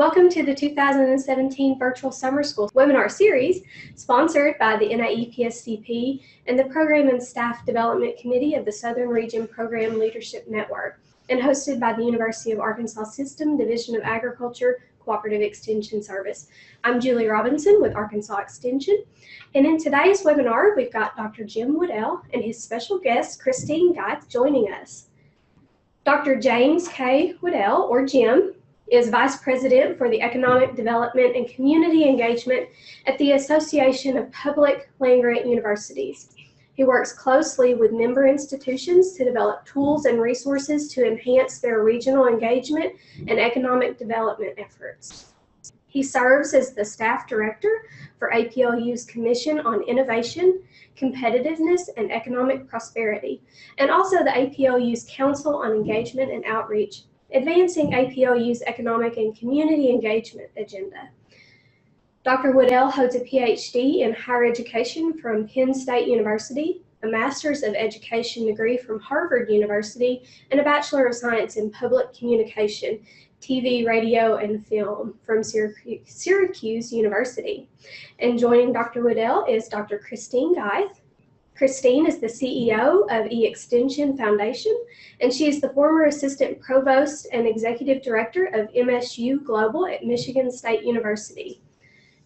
Welcome to the 2017 Virtual Summer School webinar series, sponsored by the NAEPSCP and the Program and Staff Development Committee of the Southern Region Program Leadership Network, and hosted by the University of Arkansas System Division of Agriculture Cooperative Extension Service. I'm Julie Robinson with Arkansas Extension, and in today's webinar, we've got Dr. Jim Woodell and his special guest, Christine Geith, joining us. Dr. James K. Woodell, or Jim, is Vice President for the Economic Development and Community Engagement at the Association of Public Land-Grant Universities. He works closely with member institutions to develop tools and resources to enhance their regional engagement and economic development efforts. He serves as the Staff Director for APLU's Commission on Innovation, Competitiveness, and Economic Prosperity, and also the APLU's Council on Engagement and Outreach, advancing APLU's economic and community engagement agenda. Dr. Woodell holds a PhD in higher education from Penn State University, a Master's of Education degree from Harvard University, and a Bachelor of Science in Public Communication, TV, Radio, and Film from Syracuse University. And joining Dr. Woodell is Dr. Christine Geith. Christine is the CEO of eXtension Foundation, and she is the former Assistant Provost and Executive Director of MSU Global at Michigan State University.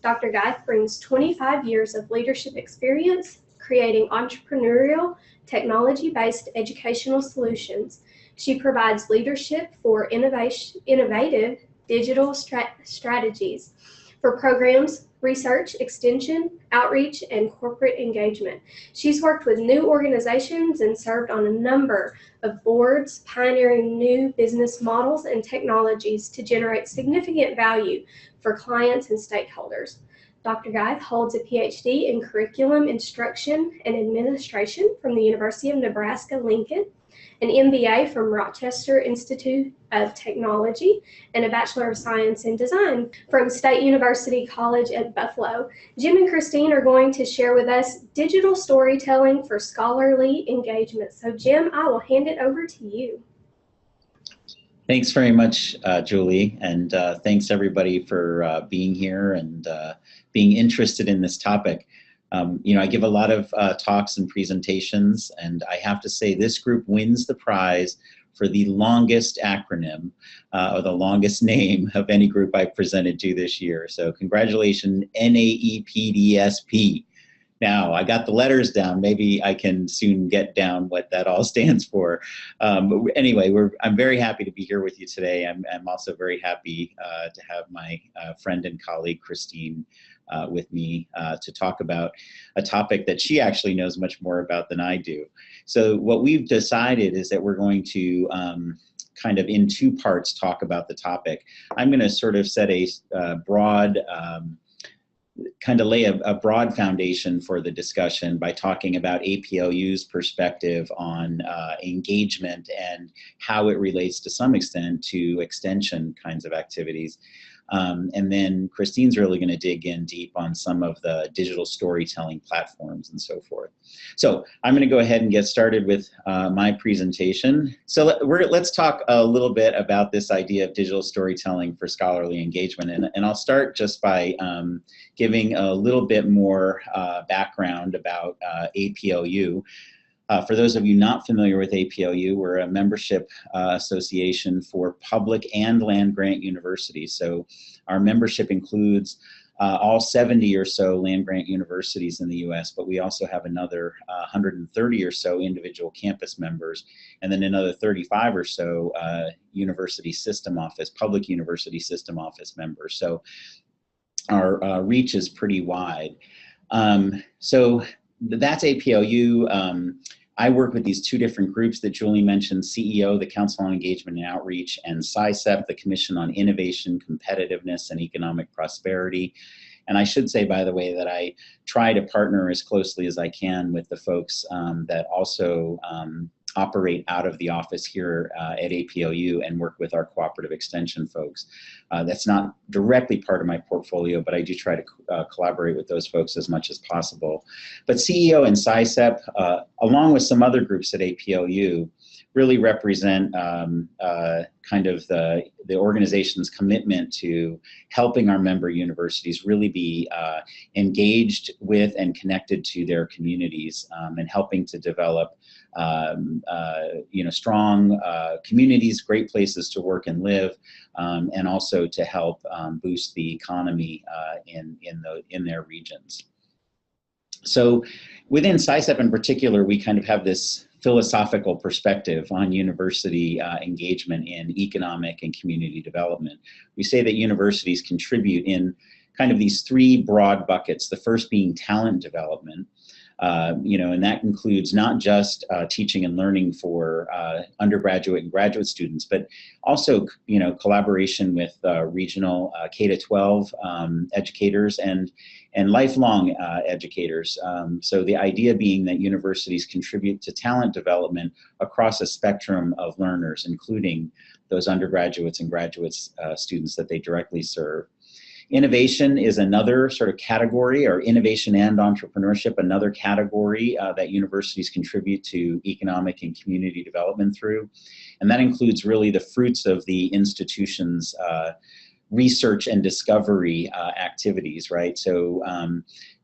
Dr. Geith brings 25 years of leadership experience creating entrepreneurial, technology-based educational solutions. She provides leadership for innovative digital strategies for programs, research, extension, outreach, and corporate engagement. She's worked with new organizations and served on a number of boards, pioneering new business models and technologies to generate significant value for clients and stakeholders. Dr. Geith holds a PhD in Curriculum Instruction and Administration from the University of Nebraska-Lincoln, an MBA from Rochester Institute of Technology, and a Bachelor of Science in Design from State University College at Buffalo. Jim and Christine are going to share with us digital storytelling for scholarly engagement. So Jim, I will hand it over to you. Thanks very much, Julie, and thanks everybody for being here and being interested in this topic. I give a lot of talks and presentations, and I have to say this group wins the prize for the longest acronym or the longest name of any group I've presented to this year. So congratulations, NAEPDSP. Now, I got the letters down. Maybe I can soon get down what that all stands for. But anyway, I'm very happy to be here with you today. I'm also very happy to have my friend and colleague, Christine, with me to talk about a topic that she actually knows much more about than I do. So what we've decided is that we're going to kind of in two parts talk about the topic. I'm going to sort of set a broad kind of lay a broad foundation for the discussion by talking about APLU's perspective on engagement and how it relates to some extent to extension kinds of activities. And then Christine's really going to dig in deep on some of the digital storytelling platforms and so forth. So I'm going to go ahead and get started with my presentation. So let's talk a little bit about this idea of digital storytelling for scholarly engagement. And I'll start just by giving a little bit more background about APLU. For those of you not familiar with APLU, we're a membership association for public and land-grant universities. So our membership includes all 70 or so land-grant universities in the U.S., but we also have another 130 or so individual campus members, and then another 35 or so university system office, public university system office members. So our reach is pretty wide. So that's APLU. I work with these two different groups that Julie mentioned, CEO, the Council on Engagement and Outreach, and CISEP, the Commission on Innovation, Competitiveness, and Economic Prosperity. And I should say, by the way, that I try to partner as closely as I can with the folks that also operate out of the office here at APLU and work with our cooperative extension folks. That's not directly part of my portfolio, but I do try to collaborate with those folks as much as possible. But CEO and SciCep, along with some other groups at APLU, really represent kind of the organization's commitment to helping our member universities really be engaged with and connected to their communities, and helping to develop strong communities, great places to work and live, and also to help boost the economy in their regions. So within SciCep in particular, we kind of have this philosophical perspective on university engagement in economic and community development. We say that universities contribute in kind of these three broad buckets, the first being talent development. And that includes not just teaching and learning for undergraduate and graduate students, but also, collaboration with regional K-12 educators and lifelong educators. So the idea being that universities contribute to talent development across a spectrum of learners, including those undergraduates and graduates students that they directly serve. Innovation is another sort of category, or innovation and entrepreneurship, another category that universities contribute to economic and community development through. And that includes really the fruits of the institution's research and discovery activities, right? So,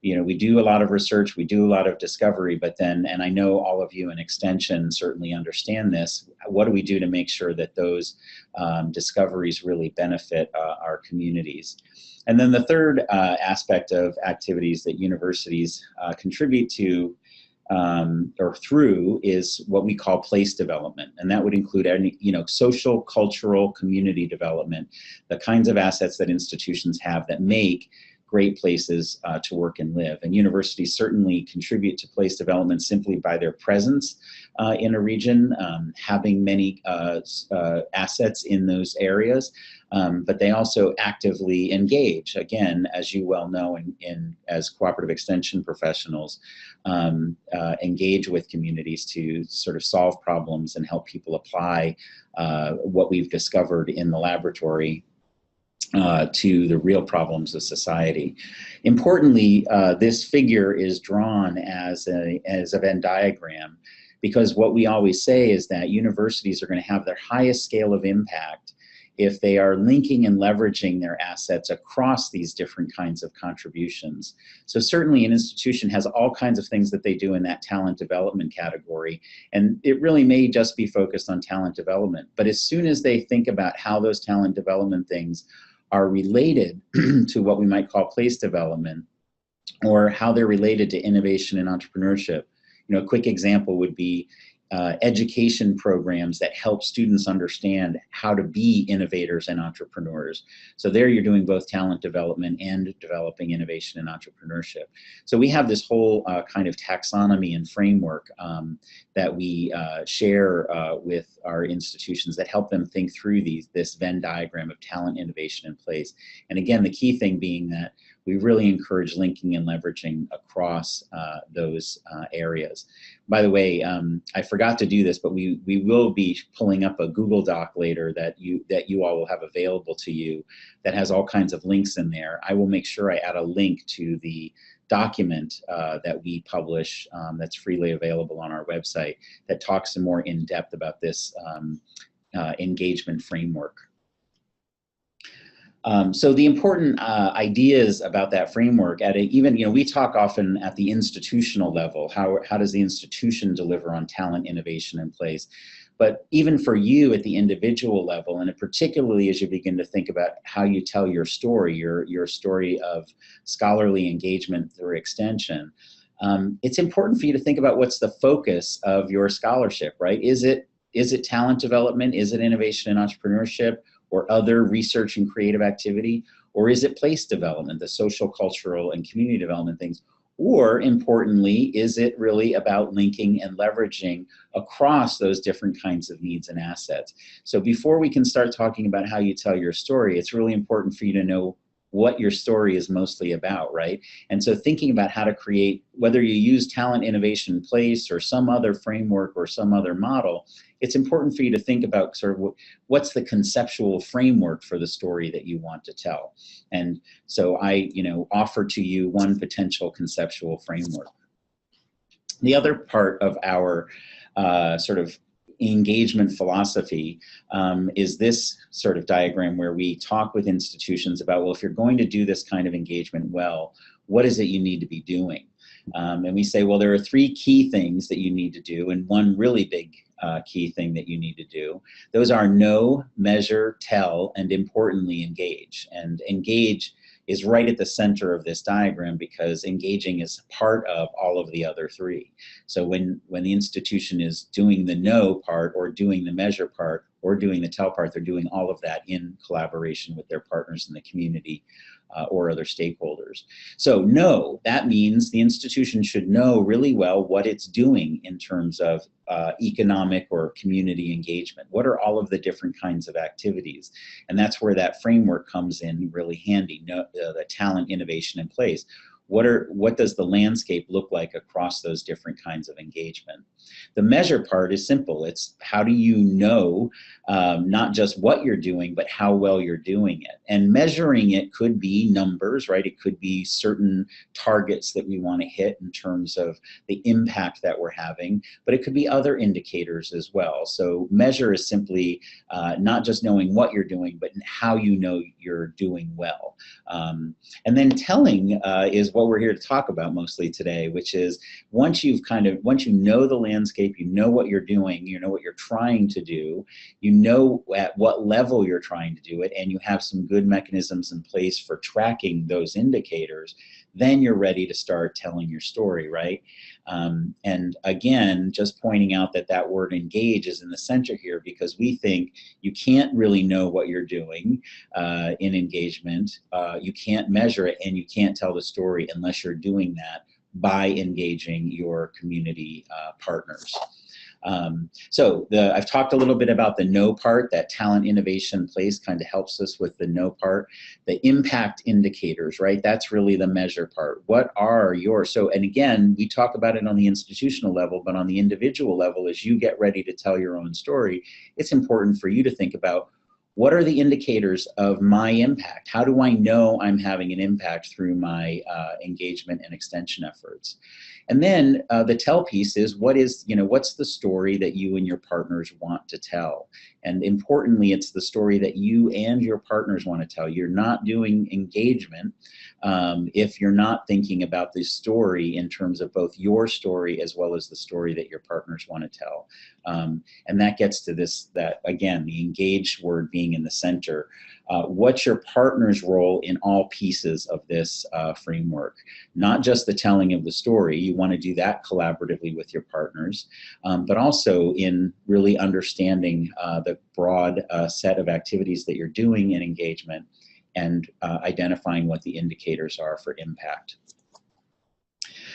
we do a lot of research, we do a lot of discovery, but then, and I know all of you in Extension certainly understand this, what do we do to make sure that those discoveries really benefit our communities? And then the third aspect of activities that universities contribute to or through is what we call place development. And that would include any, social, cultural, community development, the kinds of assets that institutions have that make great places to work and live. And universities certainly contribute to place development simply by their presence in a region, having many assets in those areas, but they also actively engage, again, as you well know, as cooperative extension professionals, engage with communities to sort of solve problems and help people apply what we've discovered in the laboratory to the real problems of society. Importantly, this figure is drawn as a Venn diagram, because what we always say is that universities are going to have their highest scale of impact if they are linking and leveraging their assets across these different kinds of contributions. So certainly an institution has all kinds of things that they do in that talent development category, and it really may just be focused on talent development. But as soon as they think about how those talent development things are related to what we might call place development, or how they're related to innovation and entrepreneurship. A quick example would be education programs that help students understand how to be innovators and entrepreneurs. So there you're doing both talent development and developing innovation and entrepreneurship. So we have this whole kind of taxonomy and framework that we share with our institutions that help them think through this Venn diagram of talent, innovation, and place. And again, the key thing being that we really encourage linking and leveraging across those areas. By the way, I forgot to do this, but we will be pulling up a Google Doc later that you all will have available to you that has all kinds of links in there. I will make sure I add a link to the document that we publish that's freely available on our website that talks more in depth about this engagement framework. So the important ideas about that framework, we talk often at the institutional level, how does the institution deliver on talent, innovation, and place? But even for you at the individual level, and particularly as you begin to think about how you tell your story, your story of scholarly engagement through extension, it's important for you to think about what's the focus of your scholarship, right? Is it talent development? Is it innovation and entrepreneurship? Or other research and creative activity? Or is it place development, the social, cultural, and community development things? Or importantly, is it really about linking and leveraging across those different kinds of needs and assets? So before we can start talking about how you tell your story, it's really important for you to know what your story is mostly about, right? And so thinking about how to create, whether you use Talent Innovation Place or some other framework or some other model, it's important for you to think about sort of what's the conceptual framework for the story that you want to tell. And so I, offer to you one potential conceptual framework. The other part of our sort of engagement philosophy is this sort of diagram where we talk with institutions about, well, if you're going to do this kind of engagement well, what is it you need to be doing? And we say, well, there are three key things that you need to do, and one really big key thing that you need to do. Those are know, measure, tell, and importantly, engage. And engage is right at the center of this diagram because engaging is part of all of the other three. So when the institution is doing the know part or doing the measure part or doing the tell part, they're doing all of that in collaboration with their partners in the community or other stakeholders. So know, that means the institution should know really well what it's doing in terms of economic or community engagement. What are all of the different kinds of activities? And that's where that framework comes in really handy, the Talent Innovation Place. What does the landscape look like across those different kinds of engagement? The measure part is simple. It's how do you know not just what you're doing, but how well you're doing it. And measuring it could be numbers, right? It could be certain targets that we want to hit in terms of the impact that we're having, but it could be other indicators as well. So measure is simply not just knowing what you're doing, but how you know you're doing well. And then telling is what we're here to talk about mostly today, which is once you know the landscape, you know what you're doing, you know what you're trying to do, you know at what level you're trying to do it, and you have some good mechanisms in place for tracking those indicators, then you're ready to start telling your story, right? And again, just pointing out that word engage is in the center here because we think you can't really know what you're doing in engagement. You can't measure it and you can't tell the story unless you're doing that by engaging your community partners. I've talked a little bit about the know part. That Talent Innovation Place kind of helps us with the know part. The impact indicators, right? That's really the measure part. What are your, and again, we talk about it on the institutional level, but on the individual level, as you get ready to tell your own story, it's important for you to think about what are the indicators of my impact? How do I know I'm having an impact through my engagement and extension efforts? And then the tell piece is what's the story that you and your partners want to tell? And importantly, it's the story that you and your partners want to tell. You're not doing engagement if you're not thinking about the story in terms of both your story as well as the story that your partners want to tell. And that gets to again, the engaged word being in the center. What's your partner's role in all pieces of this framework? Not just the telling of the story, you want to do that collaboratively with your partners, but also in really understanding the broad set of activities that you're doing in engagement and identifying what the indicators are for impact.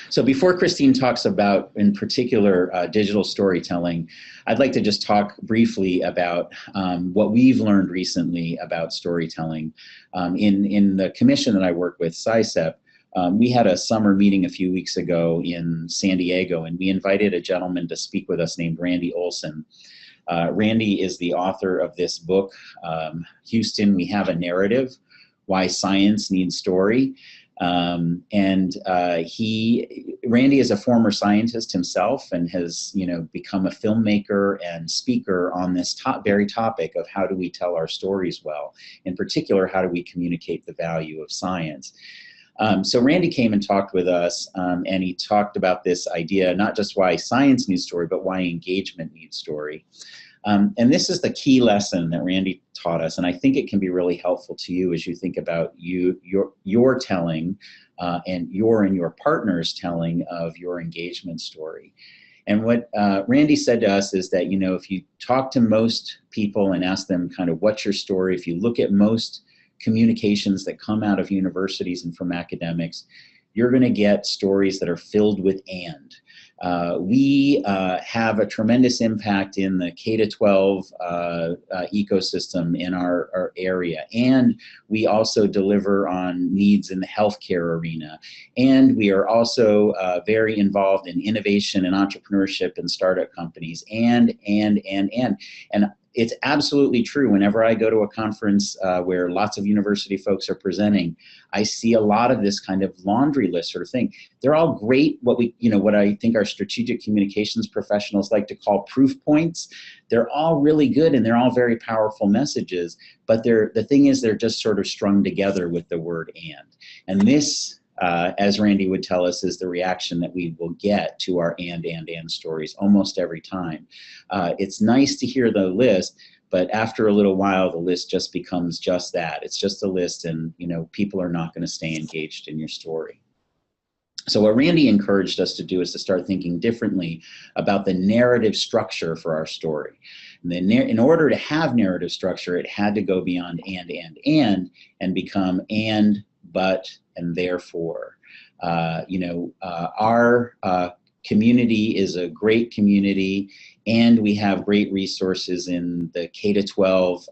So before Christine talks about, in particular, digital storytelling, I'd like to just talk briefly about what we've learned recently about storytelling. In the commission that I work with, SciCep, we had a summer meeting a few weeks ago in San Diego, and we invited a gentleman to speak with us named Randy Olson. Randy is the author of this book, Houston, We Have a Narrative, Why Science Needs Story. Randy is a former scientist himself and has, become a filmmaker and speaker on this very topic of how do we tell our stories well. In particular, how do we communicate the value of science? So Randy came and talked with us, and he talked about this idea, not just why science needs story, but why engagement needs story. And this is the key lesson that Randy taught us, and I think it can be really helpful to you as you think about your telling and your partner's telling of your engagement story. And what Randy said to us is that, if you talk to most people and ask them kind of what's your story, if you look at most communications that come out of universities and from academics, you're going to get stories that are filled with and. We have a tremendous impact in the K-12 ecosystem in our area, and we also deliver on needs in the healthcare arena. And we are also very involved in innovation and entrepreneurship and startup companies, and it's absolutely true. Whenever I go to a conference where lots of university folks are presenting, I see a lot of this kind of laundry list sort of thing. They're all great, what I think our strategic communications professionals like to call proof points. They're all really good and they're all very powerful messages, but the thing is they're just sort of strung together with the word and. And this, as Randy would tell us, is the reaction that we will get to our and stories almost every time. It's nice to hear the list, but after a little while, the list just becomes just that. It's just a list, and people are not going to stay engaged in your story. So what Randy encouraged us to do is to start thinking differently about the narrative structure for our story. And then in order to have narrative structure, it had to go beyond and become and, but, and therefore. Our community is a great community, and we have great resources in the K-12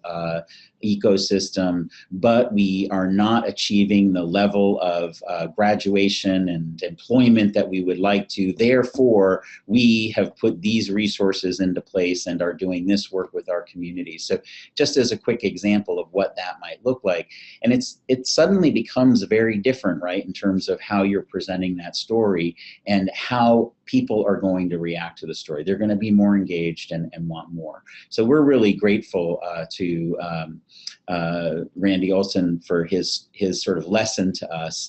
ecosystem, but we are not achieving the level of graduation and employment that we would like to. Therefore, we have put these resources into place and are doing this work with our community. So just as a quick example of what that might look like. And it suddenly becomes very different, right, in terms of how you're presenting that story and how people are going to react to the story. They're going to be more engaged and want more. So we're really grateful to Randy Olson for his sort of lesson to us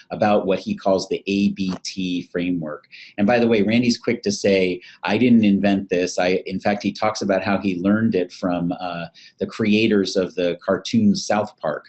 about what he calls the ABT framework. And by the way, Randy's quick to say, I didn't invent this. In fact, he talks about how he learned it from the creators of the cartoon South Park.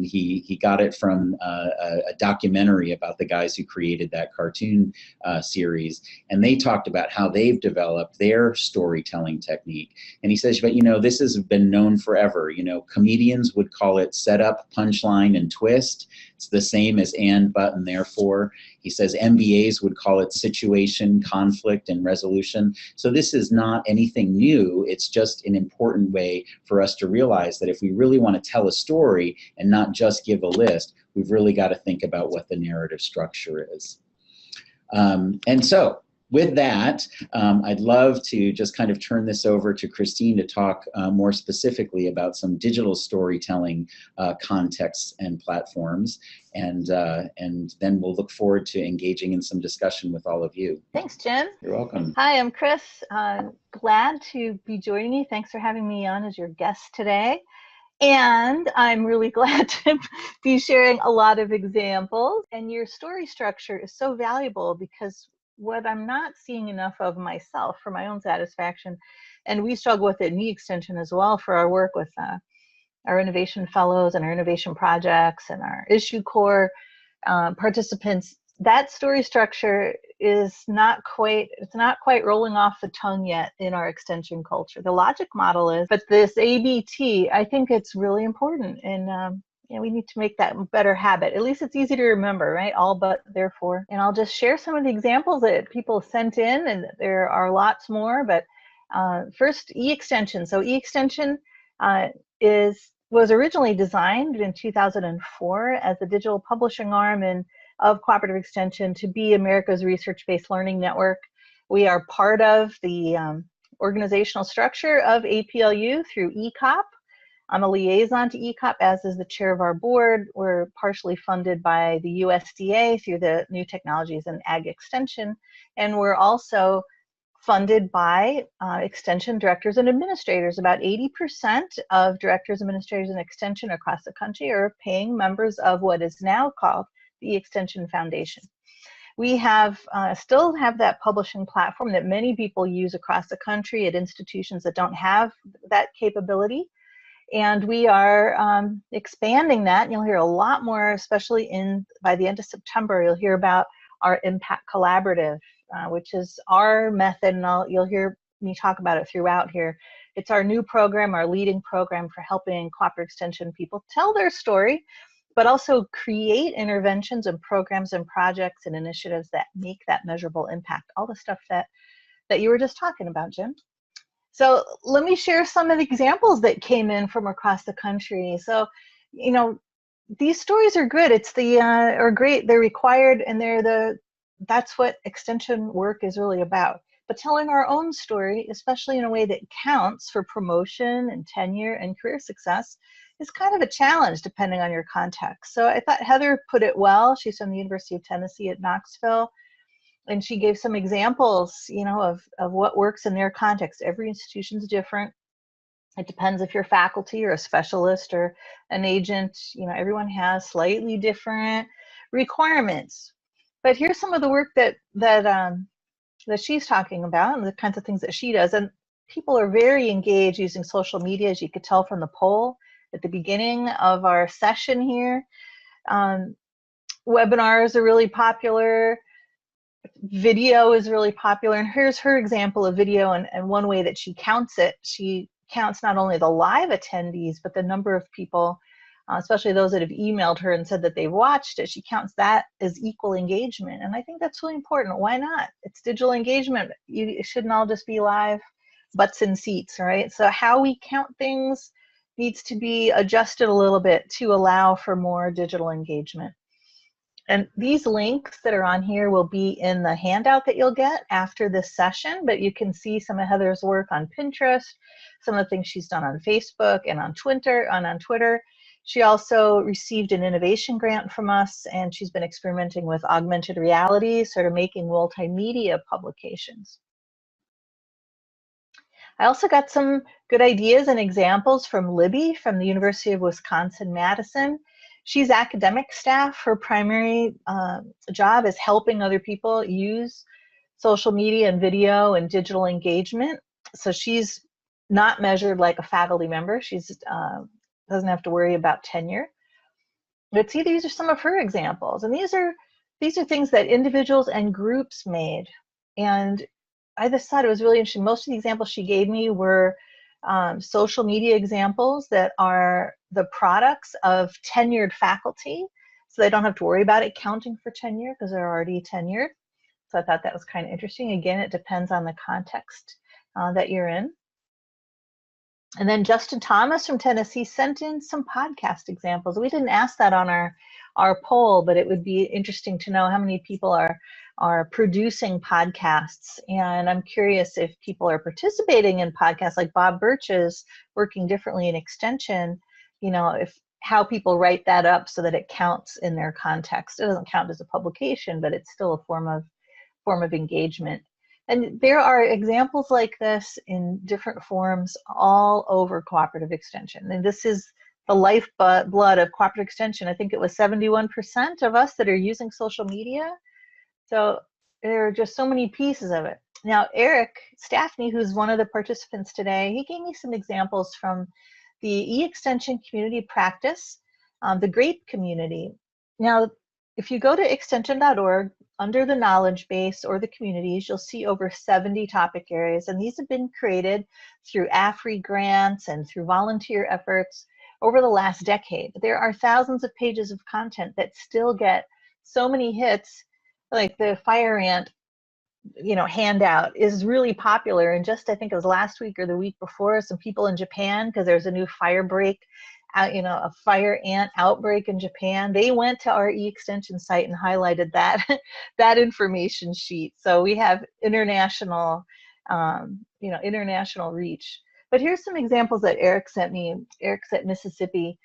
He got it from a documentary about the guys who created that cartoon series. And they talked about how they've developed their storytelling technique. And he says, but this has been known forever. Comedians would call it setup, punchline, and twist. It's the same as and, but, and therefore. He says MBAs would call it situation, conflict, and resolution. So this is not anything new. It's just an important way for us to realize that if we really want to tell a story and not just give a list, we've really got to think about what the narrative structure is. And so with that, I'd love to just kind of turn this over to Christine to talk more specifically about some digital storytelling contexts and platforms, and then we'll look forward to engaging in some discussion with all of you. Thanks, Jim. You're welcome. Hi, I'm Chris. Glad to be joining you. Thanks for having me on as your guest today. And I'm really glad to be sharing a lot of examples. And your story structure is so valuable because what I'm not seeing enough of myself for my own satisfaction, and we struggle with it in eXtension as well for our work with our innovation fellows and our innovation projects and our issue core participants, that story structure is not quite rolling off the tongue yet in our extension culture. The logic model is, but this ABT, I think it's really important, and we need to make that a better habit. At least it's easy to remember, right? All but, therefore. And I'll just share some of the examples that people sent in, and there are lots more, but first, eXtension. So eXtension was originally designed in 2004 as a digital publishing arm of Cooperative Extension to be America's research-based learning network. We are part of the organizational structure of APLU through ECOP. I'm a liaison to ECOP, as is the chair of our board. We're partially funded by the USDA through the New Technologies and Ag Extension, and we're also funded by extension directors and administrators. About 80% of directors, administrators, and extension across the country are paying members of what is now called the Extension Foundation. We still have that publishing platform that many people use across the country at institutions that don't have that capability. And we are expanding that. And you'll hear a lot more, especially by the end of September, you'll hear about our Impact Collaborative, which is our method, and you'll hear me talk about it throughout here. It's our new program, our leading program for helping cooperative extension people tell their story but also create interventions and programs and projects and initiatives that make that measurable impact, all the stuff that you were just talking about, Jim. So let me share some of the examples that came in from across the country. So, you know, these stories are good. It's are great. They're required, and that's what extension work is really about. But telling our own story, especially in a way that counts for promotion and tenure and career success, is kind of a challenge depending on your context. So I thought Heather put it well. She's from the University of Tennessee at Knoxville, and she gave some examples, you know, of what works in their context. Every institution's different. It depends if you're faculty or a specialist or an agent. You know, everyone has slightly different requirements. But here's some of the work that she's talking about and the kinds of things that she does. And people are very engaged using social media, as you could tell from the poll at the beginning of our session here. Webinars are really popular. Video is really popular. And here's her example of video and one way that she counts it. She counts not only the live attendees, but the number of people, especially those that have emailed her and said that they've watched it. She counts that as equal engagement. And I think that's really important. Why not? It's digital engagement. It shouldn't all just be live butts in seats, right? So how we count things needs to be adjusted a little bit to allow for more digital engagement. And these links that are on here will be in the handout that you'll get after this session, but you can see some of Heather's work on Pinterest, some of the things she's done on Facebook and on Twitter. She also received an innovation grant from us, and she's been experimenting with augmented reality, sort of making multimedia publications. I also got some good ideas and examples from Libby from the University of Wisconsin-Madison. She's academic staff. Her primary job is helping other people use social media and video and digital engagement. So she's not measured like a faculty member. She's doesn't have to worry about tenure. But see, these are some of her examples, and these are things that individuals and groups made. And I just thought it was really interesting. Most of the examples she gave me were social media examples that are the products of tenured faculty, so they don't have to worry about it counting for tenure because they're already tenured. So I thought that was kind of interesting. Again, it depends on the context that you're in. And then Justin Thomas from Tennessee sent in some podcast examples. We didn't ask that on our poll, but it would be interesting to know how many people are producing podcasts. And I'm curious if people are participating in podcasts, like Bob Birch is working differently in Extension, you know, how people write that up so that it counts in their context. It doesn't count as a publication, but it's still a form of engagement. And there are examples like this in different forms all over cooperative extension. And this is the lifeblood of cooperative extension. I think it was 71% of us that are using social media. So there are just so many pieces of it. Now, Eric Staffney, who's one of the participants today, he gave me some examples from the eExtension community practice, the GRAPE community. Now, if you go to extension.org, under the knowledge base or the communities, you'll see over 70 topic areas, and these have been created through AFRI grants and through volunteer efforts over the last decade. There are thousands of pages of content that still get so many hits, like the Fire Ant, you know, handout is really popular. And just, I think it was last week or the week before, some people in Japan, because there's a new a fire ant outbreak in Japan, they went to our eExtension site and highlighted that information sheet. So we have international reach. But here's some examples that Eric sent me. Eric's at Mississippi,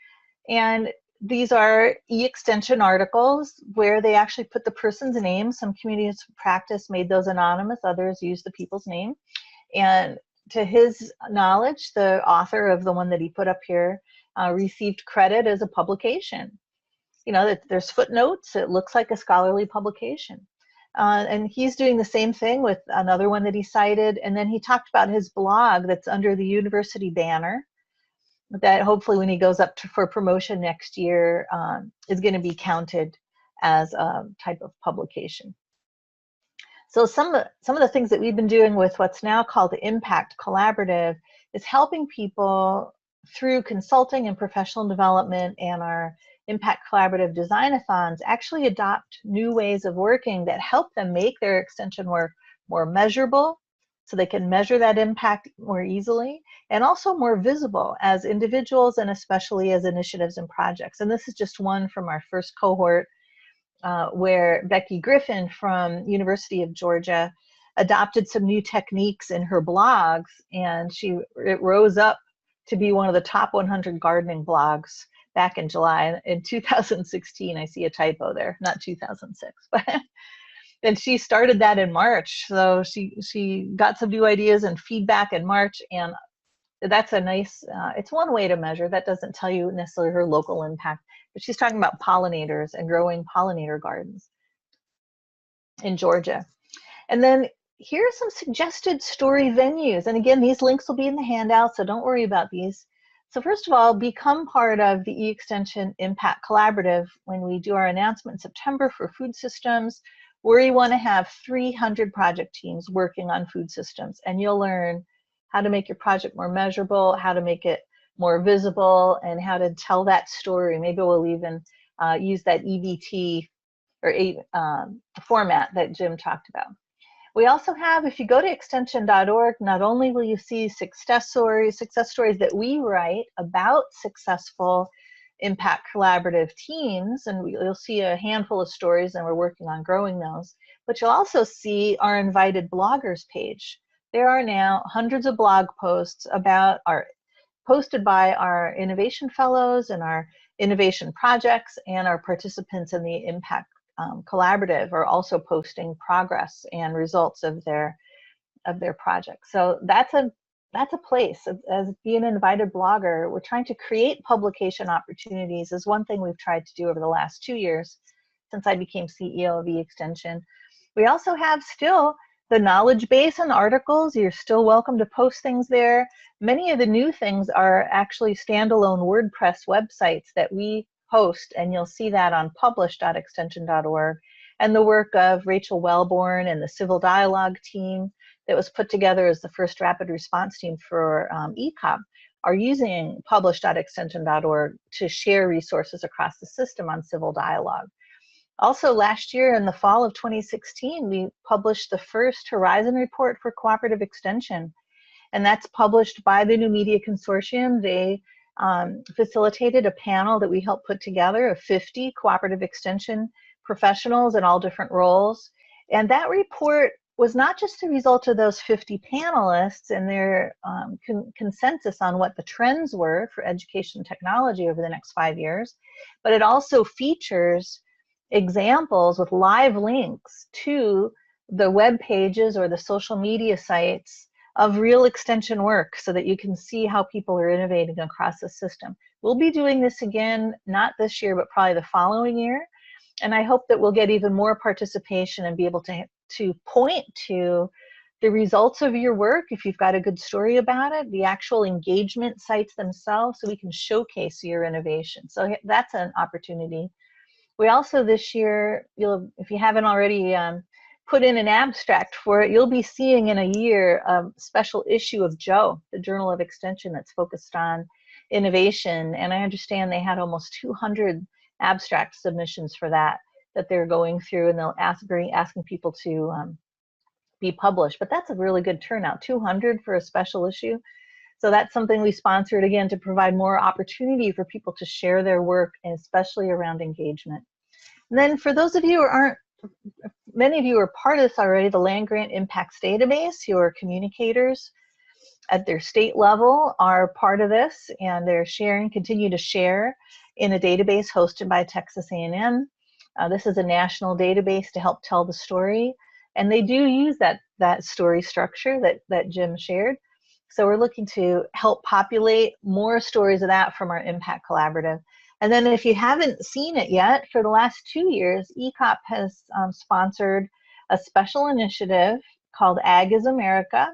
and these are eExtension articles where they actually put the person's name. Some communities of practice made those anonymous, others used the people's name. And to his knowledge, the author of the one that he put up here received credit as a publication. You know, that there's footnotes, it looks like a scholarly publication. And he's doing the same thing with another one that he cited. And then he talked about his blog that's under the university banner, that hopefully when he goes up for promotion next year is going to be counted as a type of publication. So some of the things that we've been doing with what's now called the Impact Collaborative is helping people through consulting and professional development and our Impact Collaborative Design-a-thons actually adopt new ways of working that help them make their extension work more measurable, so they can measure that impact more easily, and also more visible as individuals and especially as initiatives and projects. And this is just one from our first cohort where Becky Griffin from University of Georgia adopted some new techniques in her blogs, and it rose up to be one of the top 100 gardening blogs back in July. In 2016, I see a typo there, not 2006, but and she started that in March. So she got some new ideas and feedback in March, and that's a nice, it's one way to measure. That doesn't tell you necessarily her local impact, but she's talking about pollinators and growing pollinator gardens in Georgia. And then here are some suggested story venues. And again, these links will be in the handout, so don't worry about these. So first of all, become part of the eExtension Impact Collaborative when we do our announcement in September for food systems, where you want to have 300 project teams working on food systems. And you'll learn how to make your project more measurable, how to make it more visible, and how to tell that story. Maybe we'll even use that EBT or format that Jim talked about. We also have, if you go to extension.org, not only will you see success stories that we write about successful Impact Collaborative teams, and you'll see a handful of stories, and we're working on growing those, but you'll also see our invited bloggers page. There are now hundreds of blog posts posted by our innovation fellows and our innovation projects, and our participants in the Impact Collaborative are also posting progress and results of their projects. So that's a place. As being an invited blogger, we're trying to create publication opportunities is one thing we've tried to do over the last 2 years since I became CEO of eExtension. We also have still the knowledge base and articles. You're still welcome to post things there. Many of the new things are actually standalone WordPress websites that we host, and you'll see that on publish.extension.org. And the work of Rachel Wellborn and the Civil Dialogue team that was put together as the first rapid response team for ECOP are using publish.extension.org to share resources across the system on civil dialogue. Also, last year in the fall of 2016, we published the first Horizon report for cooperative extension, and that's published by the New Media Consortium. They facilitated a panel that we helped put together of 50 cooperative extension professionals in all different roles. And that report was not just the result of those 50 panelists and their consensus on what the trends were for education technology over the next 5 years, but it also features examples with live links to the web pages or the social media sites of real extension work so that you can see how people are innovating across the system. We'll be doing this again, not this year, but probably the following year. And I hope that we'll get even more participation and be able to point to the results of your work if you've got a good story about it, the actual engagement sites themselves, so we can showcase your innovation. So that's an opportunity. We also this year, if you haven't already put in an abstract for it, you'll be seeing in a year a special issue of JOE, the Journal of Extension, that's focused on innovation. And I understand they had almost 200 abstract submissions for that they're going through, and they'll asking people to be published. But that's a really good turnout, 200 for a special issue. So that's something we sponsored, again, to provide more opportunity for people to share their work, and especially around engagement. And then for those of you who aren't, many of you are part of this already, the Land Grant Impacts Database, who are communicators at their state level, are part of this, and they're continue to share in a database hosted by Texas A&M. This is a national database to help tell the story, and they do use that story structure that Jim shared. So we're looking to help populate more stories of that from our Impact Collaborative. And then if you haven't seen it yet, for the last 2 years, ECOP has sponsored a special initiative called Ag is America.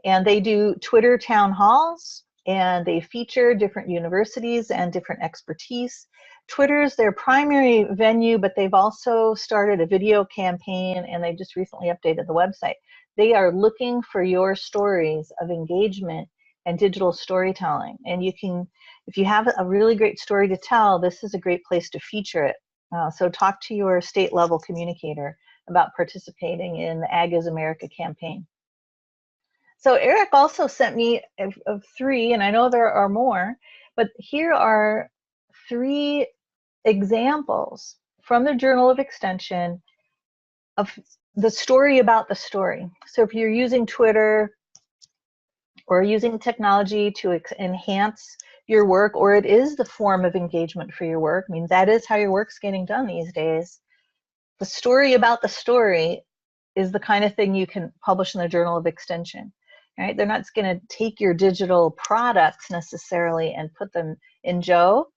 And they do Twitter town halls, and they feature different universities and different expertise. Twitter is their primary venue, but they've also started a video campaign, and they just recently updated the website. They are looking for your stories of engagement and digital storytelling. And you can, if you have a really great story to tell, this is a great place to feature it. So talk to your state level communicator about participating in the Ag is America campaign. So Eric also sent me of 3, and I know there are more, but here are 3 examples from the Journal of Extension of the story about the story. So if you're using Twitter or using technology to enhance your work, or it is the form of engagement for your work, I mean, that is how your work's getting done these days. The story about the story is the kind of thing you can publish in the Journal of Extension. Right? They're not going to take your digital products necessarily and put them in Joe,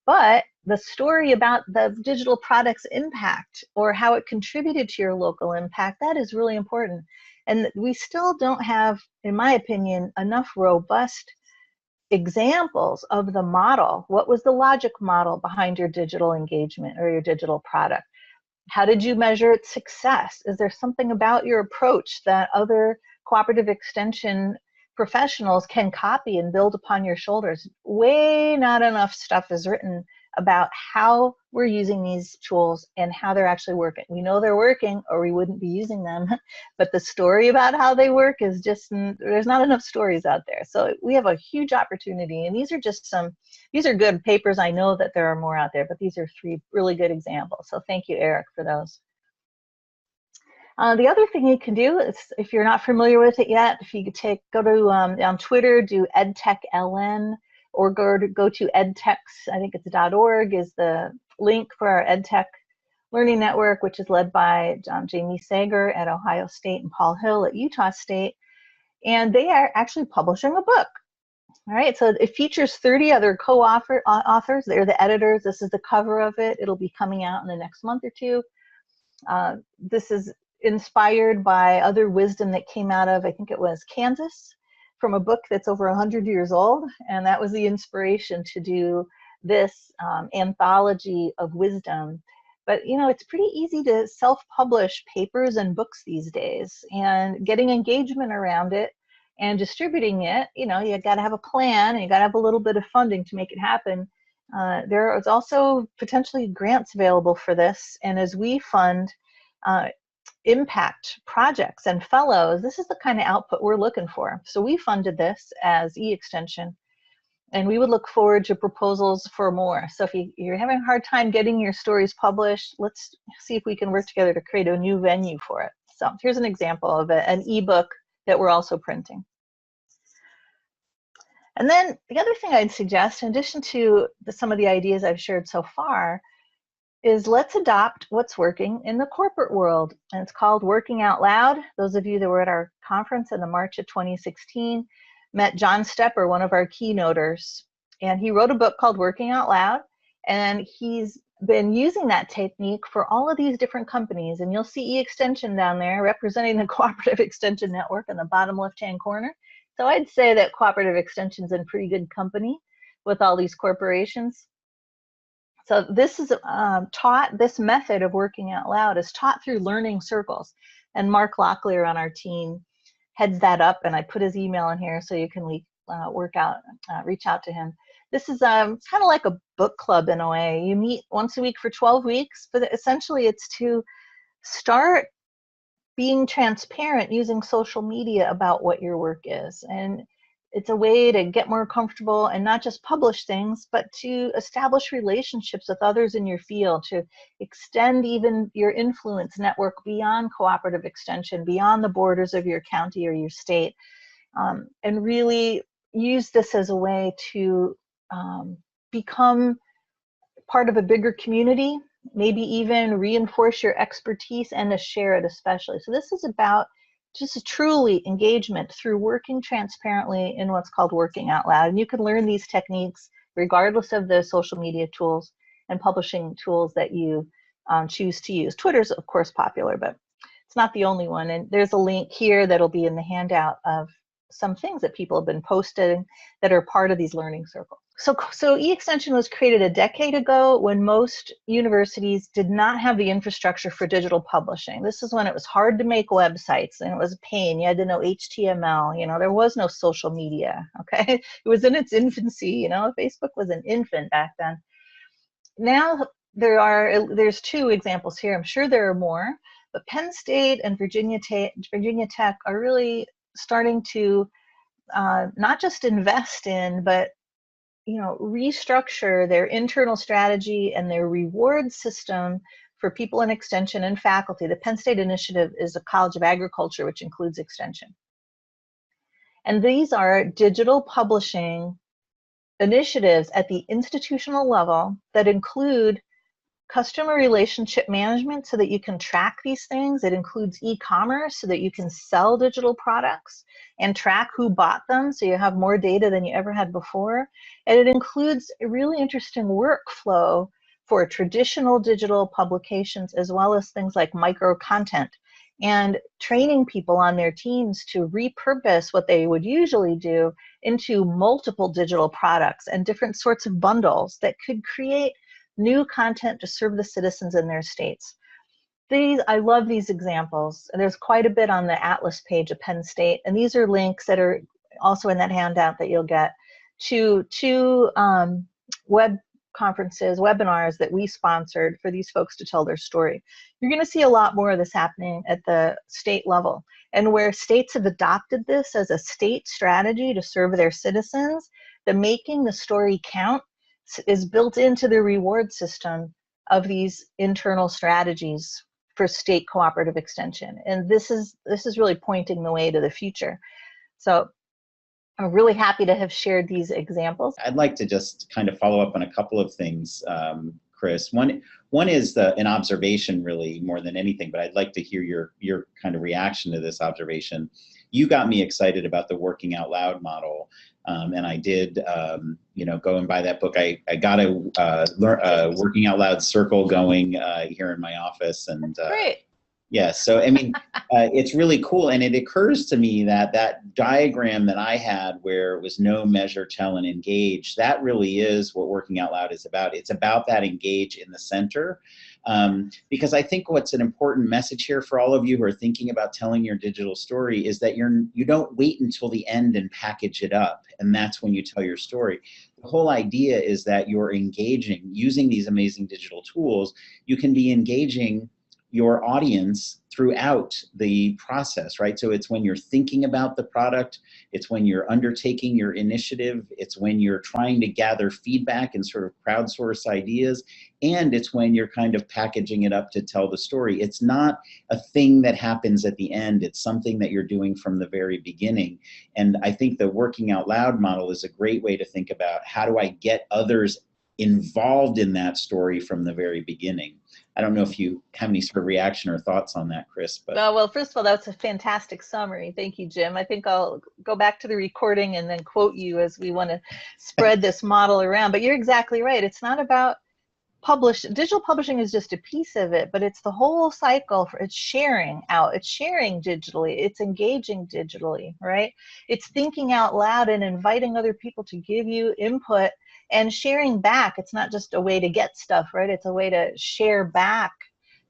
but the story about the digital product's impact or how it contributed to your local impact, that is really important. And we still don't have, in my opinion, enough robust examples of the model. What was the logic model behind your digital engagement or your digital product? How did you measure its success? Is there something about your approach that other cooperative extension professionals can copy and build upon your shoulders? Way not enough stuff is written about how we're using these tools and how they're actually working. We know they're working or we wouldn't be using them, but the story about how they work is just, there's not enough stories out there. So we have a huge opportunity, and these are just some, these are good papers. I know that there are more out there, but these are 3 really good examples. So thank you, Eric, for those. The other thing you can do is, if you're not familiar with it yet, if you could go to on Twitter, do EdTechLN, or go to edtechs, I think it's .org is the link for our EdTech Learning Network, which is led by Jamie Sager at Ohio State and Paul Hill at Utah State. And they are actually publishing a book. All right, so it features 30 other co-authors. They're the editors. This is the cover of it. It'll be coming out in the next month or 2. This is inspired by other wisdom that came out of, I think it was Kansas, from a book that's over 100 years old, and that was the inspiration to do this anthology of wisdom. But you know, it's pretty easy to self-publish papers and books these days, and getting engagement around it and distributing it, you know, you got to have a plan and you got to have a little bit of funding to make it happen. There is also potentially grants available for this, and as we fund impact projects and fellows, this is the kind of output we're looking for. So we funded this as eExtension, and we would look forward to proposals for more. So if you're having a hard time getting your stories published, let's see if we can work together to create a new venue for it. So here's an example of an ebook that we're also printing. And then the other thing I'd suggest, in addition to some of the ideas I've shared so far, is let's adopt what's working in the corporate world. And it's called Working Out Loud. Those of you that were at our conference in the March of 2016 met John Stepper, one of our keynoters. And he wrote a book called Working Out Loud. And he's been using that technique for all of these different companies. And you'll see eExtension down there representing the Cooperative Extension Network in the bottom left-hand corner. So I'd say that Cooperative Extension's in pretty good company with all these corporations. So this is this method of working out loud is taught through learning circles. And Mark Locklear on our team heads that up, and I put his email in here so you can reach out to him. This is kind of like a book club in a way. You meet once a week for 12 weeks, but essentially it's to start being transparent using social media about what your work is. And it's a way to get more comfortable and not just publish things, but to establish relationships with others in your field, to extend even your influence network beyond cooperative extension, beyond the borders of your county or your state, and really use this as a way to become part of a bigger community, maybe even reinforce your expertise and to share it especially. So this is about just a truly engagement through working transparently in what's called Working Out Loud. And you can learn these techniques regardless of the social media tools and publishing tools that you choose to use. Twitter's of course popular, but it's not the only one. And there's a link here that'll be in the handout of some things that people have been posting that are part of these learning circles. So eExtension was created a decade ago when most universities did not have the infrastructure for digital publishing. This is when it was hard to make websites and it was a pain. You had to know HTML, there was no social media, okay? It was in its infancy, Facebook was an infant back then. Now there's two examples here. I'm sure there are more, but Penn State and Virginia Tech are really starting to not just invest in, but restructure their internal strategy and their reward system for people in extension and faculty. The Penn State Initiative is a College of Agriculture, which includes extension. And these are digital publishing initiatives at the institutional level that include customer relationship management so that you can track these things. It includes e-commerce so that you can sell digital products and track who bought them so you have more data than you ever had before. And it includes a really interesting workflow for traditional digital publications as well as things like micro content and training people on their teams to repurpose what they would usually do into multiple digital products and different sorts of bundles that could create new content to serve the citizens in their states. I love these examples. There's quite a bit on the Atlas page of Penn State, and these are links that are also in that handout that you'll get to two web conferences, webinars that we sponsored for these folks to tell their story. You're going to see a lot more of this happening at the state level, and where states have adopted this as a state strategy to serve their citizens, the making the story count is built into the reward system of these internal strategies for state cooperative extension. And this is really pointing the way to the future. So I'm really happy to have shared these examples. I'd like to just kind of follow up on a couple of things, Chris. One is an observation really more than anything, but I'd like to hear your kind of reaction to this observation. You got me excited about the Working Out Loud model. And I did, go and buy that book. I got a Working Out Loud circle going here in my office. And great. Yeah, so I mean, it's really cool. And it occurs to me that that diagram that I had where it was know, measure, tell, and engage, that really is what Working Out Loud is about. It's about that engage in the center. Because I think what's an important message here for all of you who are thinking about telling your digital story is that you don't wait until the end and package it up, and that's when you tell your story. The whole idea is that you're engaging, using these amazing digital tools, you can be engaging your audience throughout the process, right? So it's when you're thinking about the product, it's when you're undertaking your initiative, it's when you're trying to gather feedback and sort of crowdsource ideas, and it's when you're kind of packaging it up to tell the story. It's not a thing that happens at the end, it's something that you're doing from the very beginning. And I think the Working Out Loud model is a great way to think about how do I get others involved in that story from the very beginning. I don't know if you have any sort of reaction or thoughts on that, Chris. But well, first of all, that's a fantastic summary. Thank you, Jim. I think I'll go back to the recording and then quote you as we want to spread this model around. But you're exactly right. It's not about digital publishing is just a piece of it, but it's the whole cycle. It's sharing out, it's sharing digitally, it's engaging digitally, right? It's thinking out loud and inviting other people to give you input and sharing back. It's not just a way to get stuff, right? It's a way to share back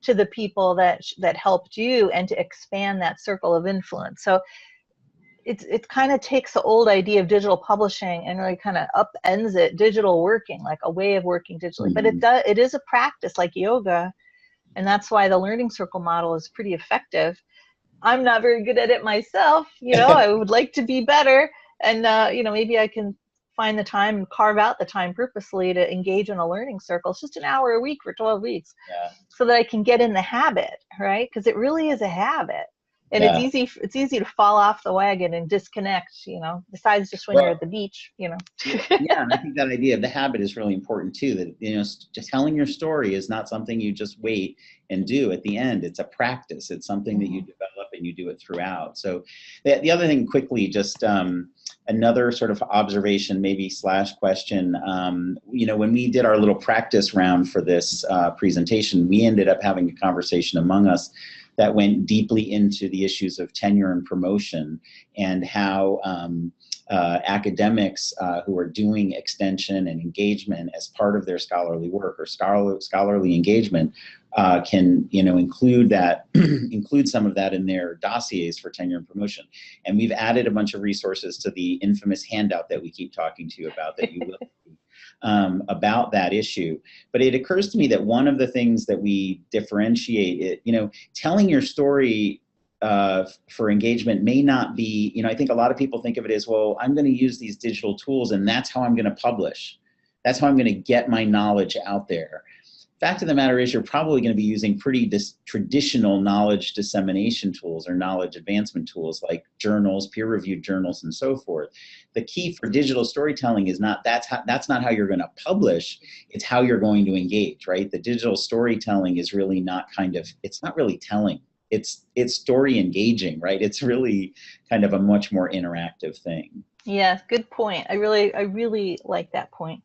to the people that helped you and to expand that circle of influence. So it kind of takes the old idea of digital publishing and really kind of upends it, digital working, like a way of working digitally. Mm-hmm. But it is a practice like yoga, and that's why the Learning Circle model is pretty effective. I'm not very good at it myself, I would like to be better, and maybe I can find the time and carve out the time purposely to engage in a learning circle. It's just an hour a week for 12 weeks, so that I can get in the habit, right? Because it really is a habit. And it's easy to fall off the wagon and disconnect, besides just when you're at the beach, Yeah, and I think that idea of the habit is really important too, that, just telling your story is not something you just wait and do at the end. It's a practice. It's something that you develop and you do it throughout. So the other thing quickly, just another sort of observation, maybe / question, when we did our little practice round for this presentation, we ended up having a conversation among us that went deeply into the issues of tenure and promotion and how academics who are doing extension and engagement as part of their scholarly work or scholarly engagement can, include that, include some of that in their dossiers for tenure and promotion. And we've added a bunch of resources to the infamous handout that we keep talking to you about that you will see about that issue. But it occurs to me that one of the things that we differentiate, telling your story for engagement may not be, I think a lot of people think of it as, well, I'm going to use these digital tools and that's how I'm going to publish. That's how I'm going to get my knowledge out there. Fact of the matter is, you're probably going to be using pretty traditional knowledge dissemination tools or knowledge advancement tools like journals, peer-reviewed journals, and so forth. The key for digital storytelling is that's not how you're going to publish, it's how you're going to engage, right? The digital storytelling is really not it's not really telling. It's story engaging, right? It's really kind of a much more interactive thing. Yeah, good point. I really like that point.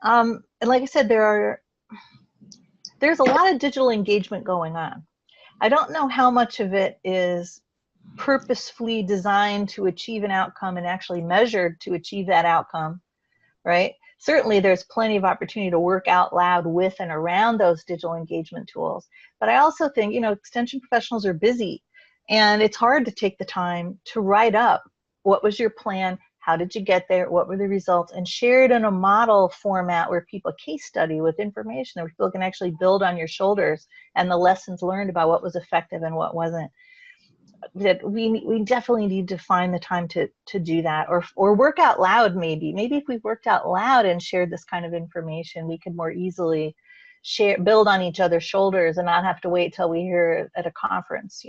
And like I said, there's a lot of digital engagement going on. I don't know how much of it is purposefully designed to achieve an outcome and actually measured to achieve that outcome, right? Certainly there's plenty of opportunity to work out loud with and around those digital engagement tools. But I also think, extension professionals are busy and it's hard to take the time to write up what was your plan, how did you get there, what were the results, and share it in a model format where people case study with information where people can actually build on your shoulders and the lessons learned about what was effective and what wasn't. That we definitely need to find the time to do that, or work out loud. Maybe if we worked out loud and shared this kind of information, we could more easily build on each other's shoulders and not have to wait till we hear it at a conference,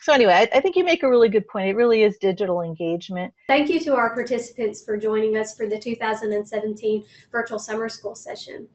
So anyway, I think you make a really good point. It really is digital engagement. Thank you to our participants for joining us for the 2017 Virtual Summer School session.